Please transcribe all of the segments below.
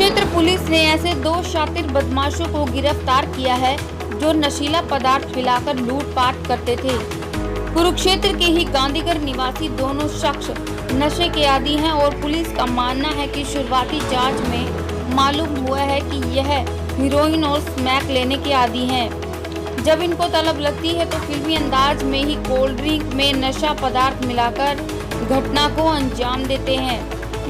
Kurukshetra police ने ऐसे दो शातिर बदमाशों को गिरफ्तार किया है जो नशीला पदार्थ पिलाकर लूटपाट करते थे। कुरुक्षेत्र के ही गांधीगढ़ निवासी दोनों शख्स नशे के आदी हैं और पुलिस का मानना है कि शुरुआती जांच में मालूम हुआ है कि यह हीरोइन और स्मैक लेने के आदी हैं। जब इनको तलब लगती है तो फिल्मी अंदाज में ही कोल्ड ड्रिंक में नशा पदार्थ मिलाकर घटना को अंजाम देते हैं।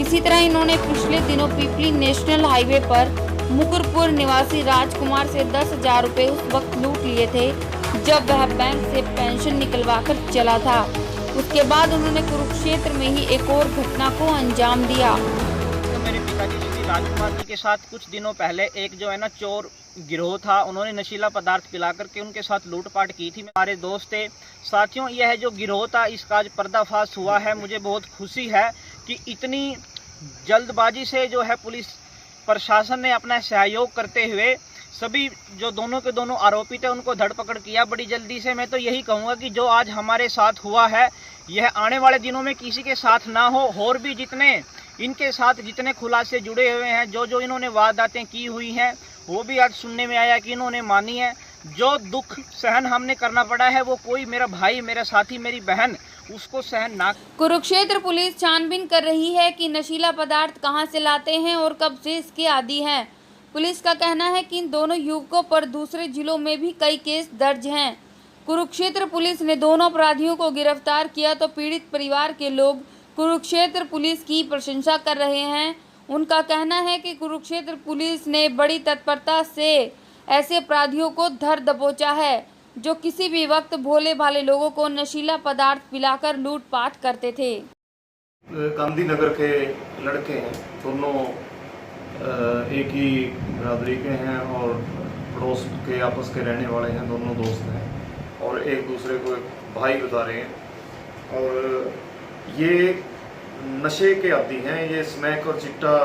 इसी तरह इन्होंने पिछले दिनों पिपली नेशनल हाईवे पर मुकुरपुर निवासी राजकुमार से 10,000 रुपए उस वक्त लूट लिए थे जब वह बैंक से पेंशन निकलवाकर चला था। उसके बाद उन्होंने कुरुक्षेत्र में ही एक और घटना को अंजाम दिया। तो मेरे पिताजी जी राजकुमार जी के साथ कुछ दिनों पहले एक जो है ना चोर गिरोह था, उन्होंने नशीला पदार्थ पिला करके उनके साथ लूटपाट की थी। हमारे दोस्त थे। साथियों, यह जो गिरोह था इसका आज पर्दाफाश हुआ है। मुझे बहुत खुशी है कि इतनी जल्दबाजी से जो है पुलिस प्रशासन ने अपना सहयोग करते हुए सभी जो दोनों के दोनों आरोपी थे उनको धरपकड़ किया बड़ी जल्दी से। मैं तो यही कहूँगा कि जो आज हमारे साथ हुआ है यह आने वाले दिनों में किसी के साथ ना हो। और भी जितने इनके साथ जितने खुलासे जुड़े हुए हैं, जो इन्होंने वारदातें की हुई हैं, वो भी आज सुनने में आया कि इन्होंने मानी है। जो दुख सहन हमने करना पड़ा है वो कोई मेरा भाई, मेरा साथी, मेरी बहन उसको सहन ना। कुरुक्षेत्र पुलिस छानबीन कर रही है कि नशीला पदार्थ कहां से लाते हैं और कब से इसके आदी हैं। पुलिस का कहना है कि इन दोनों युवकों पर दूसरे जिलों में भी कई केस दर्ज हैं। कुरुक्षेत्र पुलिस ने दोनों अपराधियों को गिरफ्तार किया तो पीड़ित परिवार के लोग कुरुक्षेत्र पुलिस की प्रशंसा कर रहे हैं। उनका कहना है कि कुरुक्षेत्र पुलिस ने बड़ी तत्परता से ऐसे अपराधियों को धर दबोचा है जो किसी भी वक्त भोले भाले लोगों को नशीला पदार्थ पिलाकर लूटपाट करते थे। गांधीनगर के लड़के हैं, दोनों एक ही बिरादरी के हैं और पड़ोस के आपस के रहने वाले हैं, दोनों दोस्त हैं और एक दूसरे को भाई बता रहे हैं। और ये नशे के आदी हैं, ये स्मैक और चिट्टा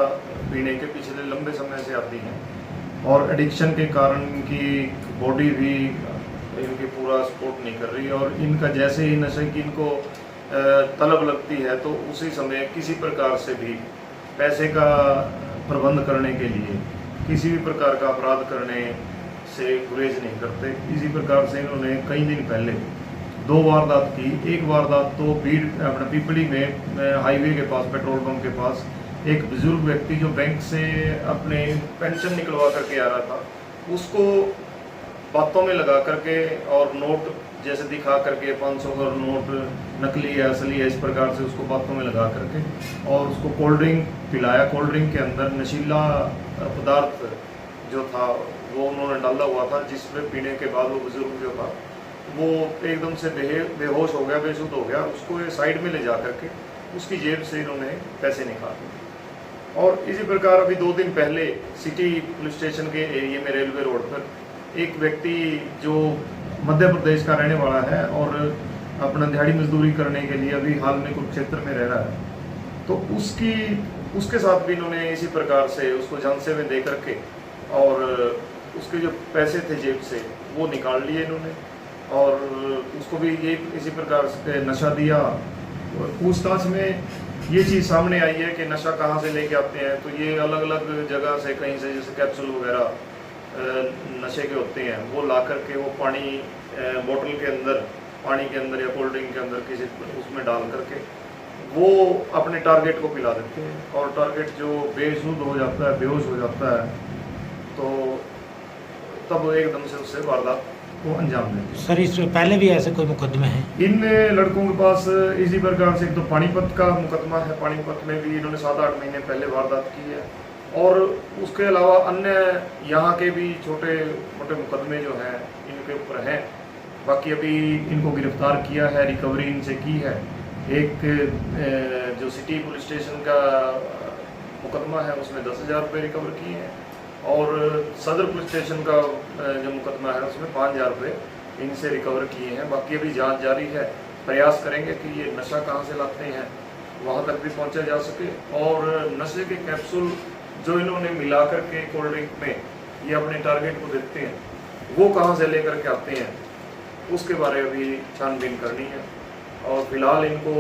पीने के पिछले लंबे समय से आदी हैं और एडिक्शन के कारण इनकी बॉडी भी इनकी पूरा सपोर्ट नहीं कर रही। और इनका जैसे ही नशे की इनको तलब लगती है तो उसी समय किसी प्रकार से भी पैसे का प्रबंध करने के लिए किसी भी प्रकार का अपराध करने से गुरेज नहीं करते। इसी प्रकार से इन्होंने कई दिन पहले 2 वारदात की। एक वारदात तो अपना पिपली में हाईवे के पास, पेट्रोल पंप के पास, एक बुजुर्ग व्यक्ति जो बैंक से अपने पेंशन निकलवा करके आ रहा था, उसको बातों में लगा करके और नोट जैसे दिखा करके 500 का नोट नकली है असली है इस प्रकार से उसको बातों में लगा करके और उसको कोल्ड ड्रिंक पिलाया। कोल्ड ड्रिंक के अंदर नशीला पदार्थ जो था वो उन्होंने डाला हुआ था, जिसमें पीने के बाद वो बुजुर्ग जो था वो एकदम से बेहोश हो गया, बेसुध हो गया। उसको ये साइड में ले जा करके उसकी जेब से इन्होंने पैसे निकाले। और इसी प्रकार अभी 2 दिन पहले सिटी पुलिस स्टेशन के एरिया में रेलवे रोड पर एक व्यक्ति जो मध्य प्रदेश का रहने वाला है और अपना दिहाड़ी मजदूरी करने के लिए अभी हाल में कुरुक्षेत्र में रह रहा है, तो उसके साथ भी इन्होंने इसी प्रकार से उसको झांसे में दे करके और उसके जो पैसे थे जेब से वो निकाल लिए इन्होंने और उसको भी ये इसी प्रकार से नशा दिया। पूछताछ में ये चीज़ सामने आई है कि नशा कहाँ से लेके आते हैं, तो ये अलग अलग जगह से कहीं से जैसे कैप्सूल वगैरह नशे के होते हैं वो ला करके वो पानी बोतल के अंदर, पानी के अंदर या कोल्ड ड्रिंक के अंदर किसी उसमें डाल करके वो अपने टारगेट को पिला देते हैं और टारगेट जो बेसुध हो जाता है, बेहोश हो जाता है, तो तब एकदम से उससे वारदात को अंजाम देते हैं। सर, इससे पहले भी ऐसे कोई मुकदमे हैं? इन लड़कों के पास इसी प्रकार से एक तो पानीपत का मुकदमा है, पानीपत में भी इन्होंने 7-8 महीने पहले वारदात की है और उसके अलावा अन्य यहाँ के भी छोटे मोटे मुकदमे जो हैं इनके ऊपर हैं। बाकी अभी इनको गिरफ्तार किया है, रिकवरी इनसे की है। एक जो सिटी पुलिस स्टेशन का मुकदमा है उसमें 10,000 रुपये रिकवर किए हैं और सदर पुलिस स्टेशन का जो मुकदमा है उसमें 5,000 रुपये इनसे रिकवर किए हैं। बाकी अभी जांच जारी है, प्रयास करेंगे कि ये नशा कहाँ से लाते हैं वहाँ तक भी पहुँचा जा सके और नशे के कैप्सूल जो इन्होंने मिला करके कोल्ड ड्रिंक में ये अपने टारगेट को देते हैं वो कहाँ से लेकर के आते हैं उसके बारे में भी छानबीन करनी है। और फिलहाल इनको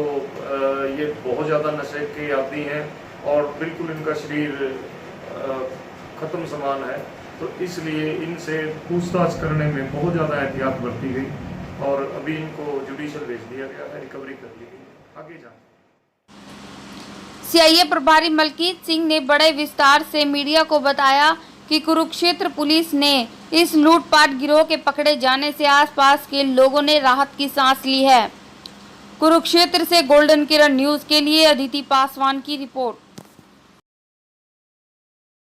ये बहुत ज़्यादा नशे के आदी हैं और बिल्कुल इनका शरीर ख़त्म सामान है, तो इसलिए इनसे पूछताछ करने में बहुत ज़्यादा एहतियात बरती गई और अभी इनको जुडिशल भेज दिया गया है, रिकवरी कर ली गई। आगे जाए सीआईए प्रभारी मलकीत सिंह ने बड़े विस्तार से मीडिया को बताया कि कुरुक्षेत्र पुलिस ने इस लूटपाट गिरोह के पकड़े जाने से आसपास के लोगों ने राहत की सांस ली है। कुरुक्षेत्र से गोल्डन किरण न्यूज के लिए अदिति पासवान की रिपोर्ट।